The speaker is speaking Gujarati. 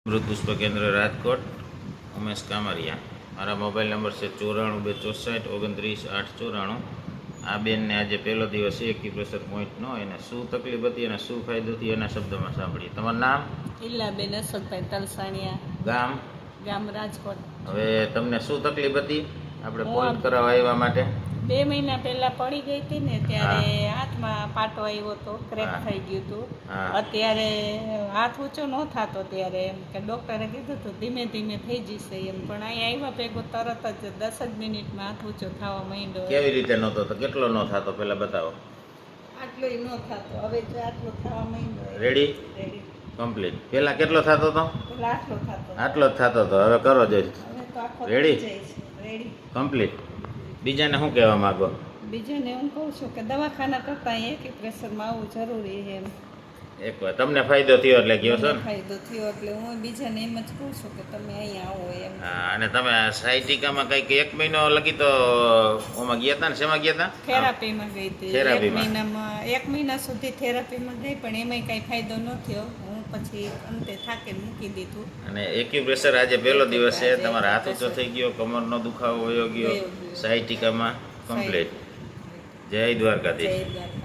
અમૃત પુષ્પ કેન્દ્ર રાજકોટ ઉમેશ કામરિયા. મારા મોબાઈલ નંબર છે 94 264 29 894. આ બેનને આજે પહેલો દિવસ છે એક્યુપ્રેશર પોઈન્ટનો. એને શું તકલીફ હતી અને શું ફાયદો થયો એના શબ્દોમાં સાંભળીએ. તમારું નામ? ઈલાબેન અશોકભાઈ તલસાણિયા, ગામ? ગામ રાજકોટ. હવે તમને શું તકલીફ હતી આપણે પોઈન્ટ કરાવવા આવ્યા માટે? 2 મહિના પહેલા પડી ગઈ હતી ને ત્યારે હાથમાં પાટો આવ્યો હતો, ક્રેક થઈ ગયું હતું. અત્યારે હાથ ઊંચો ન થતો ત્યારે એમ કે ડૉક્ટરે કીધું હતું ધીમે ધીમે થઈ જશે એમ, પણ અહીંયા આવ્યા ભેગો તરત જ 10 જ મિનિટમાં હાથ ઊંચો થવા માંડ્યો. કેવી રીતે નહોતો તો કેટલો ન થતો પહેલા બતાવો? આટલોય ન થતો, હવે જો આટલો થવા માંડ્યો. રેડી? Ready complete. પહેલા કેટલો થતો હતો? પેલા આટલો થતો, આટલો જ થતો હતો. હવે કરો જ. હવે તો આખો રેડી? થઈ જાય છે. Ready complete. બીજાને શું કહેવા માંગો? બીજાને હું કહું છું કે દવાખાના કરતાં એક્યુપ્રેશરમાં આવવું જરૂરી છે એમ. એકવાર તમને ફાયદો થયો એટલે કહો છો ને? ફાયદો થયો એટલે હું બીજાને એમ જ કહું છું કે તમે અહીંયા આવો એમ. હા, અને તમે સાયટિકામાં કંઈક 1 મહિનો લગી તો ઓમાં ગયા હતા ને? શેમાં ગયા હતા? થેરાપીમાં ગઈ હતી. થેરાપીમાં? 1 મહિના સુધી થેરાપીમાં ગઈ પણ એમાંય કાંઈ ફાયદો ન થયો. હું પછી અંતે થાકીને મૂકી દીધું. અને એક્યુપ્રેશર આજે પહેલો દિવસ છે. તમારો હાથ ઊંચો થઈ ગયો, કમરનો દુખાવો વયો ગયો, સાયટિકામાં કમ્પ્લીટ. જય દ્વારકાધીશ. જય દ્વારકા.